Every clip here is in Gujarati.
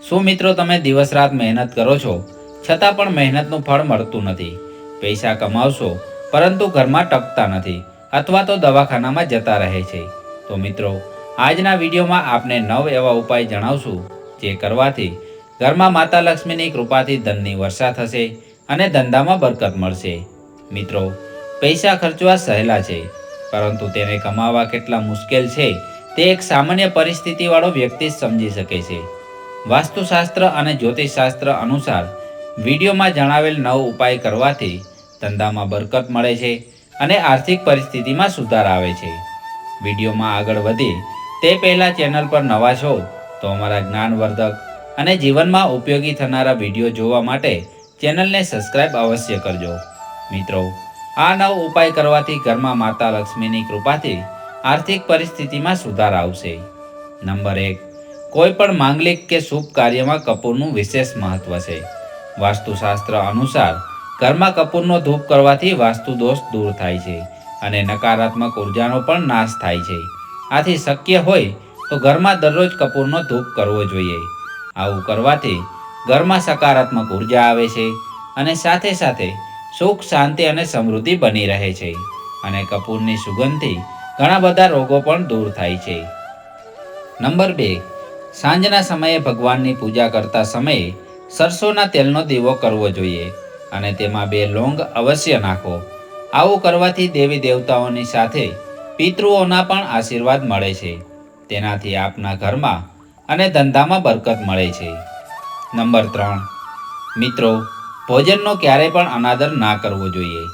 શું મિત્રો તમે દિવસ રાત મહેનત કરો છો છતાં પણ મહેનતનું ફળ મળતું નથી? પૈસા કમાવશો પરંતુ ઘરમાં ટકતા નથી અથવા તો દવાખાનામાં જતા રહે છે? તો મિત્રો આજના વિડીયોમાં આપને 9 એવા ઉપાય જણાવશું જે કરવાથી ઘરમાં માતા લક્ષ્મીની કૃપાથી ધનની વર્ષા થશે અને ધંધામાં બરકત મળશે. મિત્રો, પૈસા ખર્ચવા સહેલા છે, પરંતુ તેને કમાવા કેટલા મુશ્કેલ છે તે એક સામાન્ય પરિસ્થિતિવાળો વ્યક્તિ જ સમજી શકે છે. વાસ્તુશાસ્ત્ર અને જ્યોતિષશાસ્ત્ર અનુસાર વિડીયોમાં જણાવેલ 9 ઉપાય કરવાથી ધંધામાં બરકત મળે છે અને આર્થિક પરિસ્થિતિમાં સુધાર આવે છે. વિડીયોમાં આગળ વધીએ તે પહેલાં ચેનલ પર નવા છો તો અમારા જ્ઞાનવર્ધક અને જીવનમાં ઉપયોગી થનારા વિડીયો જોવા માટે ચેનલને સબસ્ક્રાઇબ અવશ્ય કરજો. મિત્રો, આ 9 ઉપાય કરવાથી ઘરમાં માતા લક્ષ્મીની કૃપાથી આર્થિક પરિસ્થિતિમાં સુધાર આવશે. નંબર 1. કોઈ પણ માંગલિક કે શુભ કાર્યમાં કપૂરનું વિશેષ મહત્વ છે. વાસ્તુશાસ્ત્ર અનુસાર ઘરમાં કપૂરનો ધૂપ કરવાથી વાસ્તુ દોષ દૂર થાય છે અને નકારાત્મક ઉર્જાનો પણ નાશ થાય છે. આથી શક્ય હોય તો ઘરમાં દરરોજ કપૂરનો ધૂપ કરવો જોઈએ. આવું કરવાથી ઘરમાં સકારાત્મક ઉર્જા આવે છે અને સાથે સાથે સુખ, શાંતિ અને સમૃદ્ધિ બની રહે છે. અને કપૂરની સુગંધથી ઘણા બધા રોગો પણ દૂર થાય છે. નંબર 2. સાંજના સમયે ભગવાનની પૂજા કરતા સમયે સરસોના તેલનો દીવો કરવો જોઈએ અને તેમાં 2 લોંગ અવશ્ય નાખો. આવું કરવાથી દેવી દેવતાઓની સાથે પિતૃઓના પણ આશીર્વાદ મળે છે. તેનાથી આપના ઘરમાં અને ધંધામાં બરકત મળે છે. નંબર 3. મિત્રો, ભોજનનો ક્યારેય પણ અનાદર ના કરવો જોઈએ.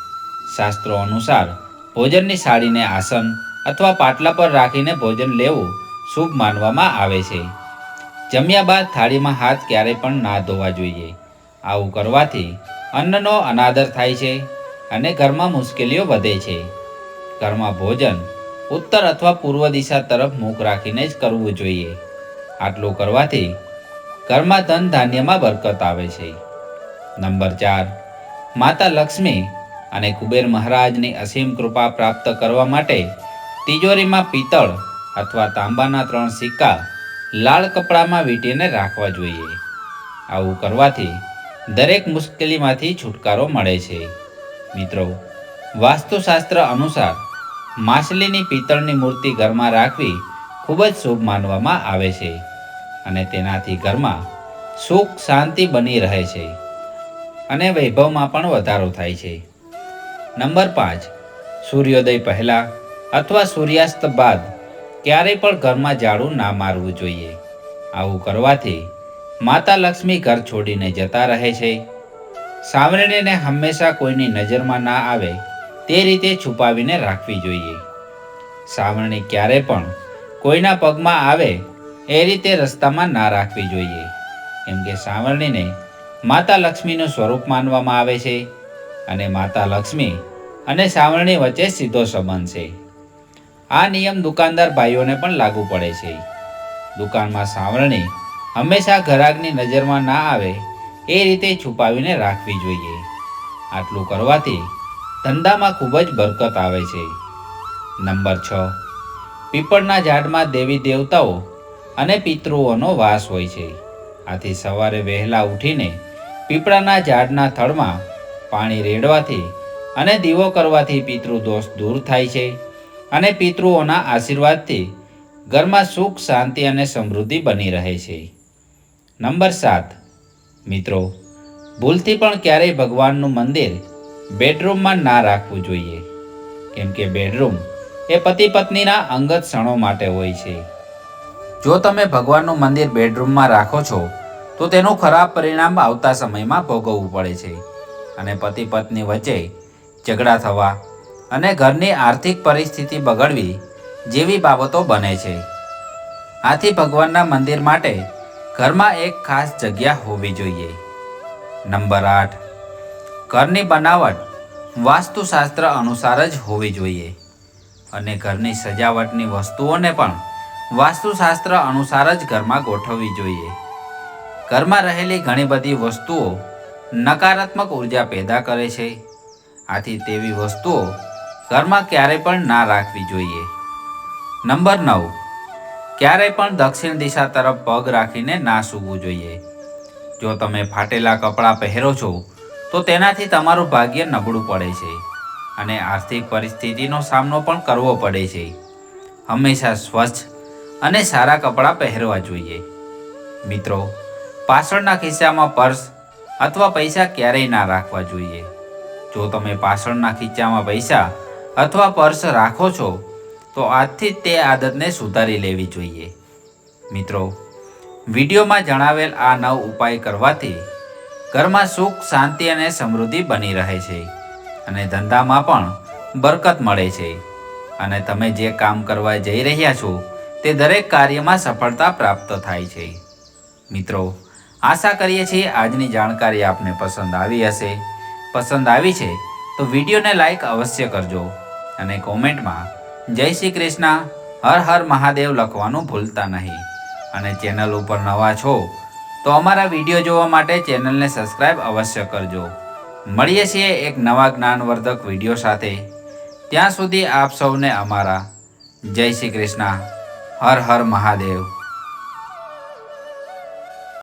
શાસ્ત્રો અનુસાર ભોજનની થાળીને આસન અથવા પાટલા પર રાખીને ભોજન લેવું શુભ માનવામાં આવે છે. જમ્યા બાદ થાળીમાં હાથ ક્યારેય પણ ના ધોવા જોઈએ. આવું કરવાથી અન્નનો અનાદર થાય છે અને ઘરમાં મુશ્કેલીઓ વધે છે. ઘરમાં ભોજન ઉત્તર અથવા પૂર્વ દિશા તરફ મુખ રાખીને જ કરવું જોઈએ. આટલું કરવાથી ઘરમાં ધન ધાન્યમાં બરકત આવે છે. નંબર 4. માતા લક્ષ્મી અને કુબેર મહારાજની અસીમ કૃપા પ્રાપ્ત કરવા માટે તિજોરીમાં પિત્તળ અથવા તાંબાના 3 સિક્કા લાલ કપડામાં વીંટીને રાખવા જોઈએ. આવું કરવાથી દરેક મુશ્કેલીમાંથી છુટકારો મળે છે. મિત્રો, વાસ્તુશાસ્ત્ર અનુસાર માછલીની પિત્તળની મૂર્તિ ઘરમાં રાખવી ખૂબ જ શુભ માનવામાં આવે છે અને તેનાથી ઘરમાં સુખ, શાંતિ બની રહે છે અને વૈભવમાં પણ વધારો થાય છે. નંબર 5. સૂર્યોદય પહેલાં અથવા સૂર્યાસ્ત બાદ ક્યારેય પણ ઘરમાં ઝાડુ ના મારવું જોઈએ. આવું કરવાથી માતા લક્ષ્મી ઘર છોડીને જતા રહે છે. સાવરણીને હંમેશા કોઈની નજરમાં ના આવે તે રીતે છુપાવીને રાખવી જોઈએ. સાવરણી ક્યારે પણ કોઈના પગમાં આવે એ રીતે રસ્તામાં ના રાખવી જોઈએ, કેમ કે સાવરણીને માતા લક્ષ્મીનું સ્વરૂપ માનવામાં આવે છે અને માતા લક્ષ્મી અને સાવરણી વચ્ચે સીધો સંબંધ છે. આ નિયમ દુકાનદાર ભાઈઓને પણ લાગુ પડે છે. દુકાનમાં સાવરણી હંમેશા ગ્રાહકની નજરમાં ના આવે એ રીતે છુપાવીને રાખવી જોઈએ. આટલું કરવાથી ધંધામાં ખૂબ જ બરકત આવે છે. નંબર 6. પીપળના ઝાડમાં દેવી દેવતાઓ અને પિતૃઓનો વાસ હોય છે. આથી સવારે વહેલા ઉઠીને પીપળાના ઝાડના થડમાં પાણી રેડવાથી અને દીવો કરવાથી પિતૃદોષ દૂર થાય છે અને પિતૃઓના આશીર્વાદથી ઘરમાં સુખ, શાંતિ અને સમૃદ્ધિ બની રહે છે. નંબર 7. મિત્રો, ભૂલથી પણ ક્યારેય ભગવાનનું મંદિર બેડરૂમમાં ના રાખવું જોઈએ, કેમ કે બેડરૂમ એ પતિ પત્નીના અંગત ક્ષણો માટે હોય છે. જો તમે ભગવાનનું મંદિર બેડરૂમમાં રાખો છો તો તેનું ખરાબ પરિણામ આવતા સમયમાં ભોગવવું પડે છે અને પતિ પત્ની વચ્ચે ઝઘડા થવા અને ઘરની આર્થિક પરિસ્થિતિ બગડવી જેવી બાબતો બને છે. આથી ભગવાનના મંદિર માટે ઘરમાં એક ખાસ જગ્યા હોવી જોઈએ. નંબર 8. ઘરની બનાવટ વાસ્તુશાસ્ત્ર અનુસાર જ હોવી જોઈએ અને ઘરની સજાવટની વસ્તુઓને પણ વાસ્તુશાસ્ત્ર અનુસાર જ ઘરમાં ગોઠવવી જોઈએ. ઘરમાં રહેલી ઘણી બધી વસ્તુઓ નકારાત્મક ઉર્જા પેદા કરે છે. આથી તેવી વસ્તુઓ ઘરમાં ક્યારેય પણ ના રાખવી જોઈએ. નંબર 9. ક્યારેય પણ દક્ષિણ દિશા તરફ પગ રાખીને ના સૂવું જોઈએ. જો તમે ફાટેલા કપડાં પહેરો છો તો તેનાથી તમારું ભાગ્ય નબળું પડે છે અને આર્થિક પરિસ્થિતિનો સામનો પણ કરવો પડે છે. હંમેશા સ્વચ્છ અને સારા કપડાં પહેરવા જોઈએ. મિત્રો, પાછળના ખિસ્સામાં પર્સ અથવા પૈસા ક્યારેય ના રાખવા જોઈએ. જો તમે પાછળના ખિસ્સામાં પૈસા અથવા પર્સ રાખો છો તો આજથી જ તે આદતને સુધારી લેવી જોઈએ. મિત્રો, વિડીયોમાં જણાવેલ આ 9 ઉપાય કરવાથી ઘરમાં સુખ, શાંતિ અને સમૃદ્ધિ બની રહે છે અને ધંધામાં પણ બરકત મળે છે અને તમે જે કામ કરવા જઈ રહ્યા છો તે દરેક કાર્યમાં સફળતા પ્રાપ્ત થાય છે. મિત્રો, આશા કરીએ છીએ આજની જાણકારી આપને પસંદ આવી હશે. પસંદ આવી છે તો વિડીયોને લાઈક અવશ્ય કરજો અને કોમેન્ટમાં જય શ્રી કૃષ્ણ, હર હર મહાદેવ લખવાનું ભૂલતા નહીં. અને ચેનલ ઉપર નવા છો તો અમારા વિડીયો જોવા માટે ચેનલને સબસ્ક્રાઈબ અવશ્ય કરજો. મળીએ છીએ એક નવા જ્ઞાનવર્ધક વિડીયો સાથે. ત્યાં સુધી આપ સૌને અમારા જય શ્રી કૃષ્ણ, હર હર મહાદેવ.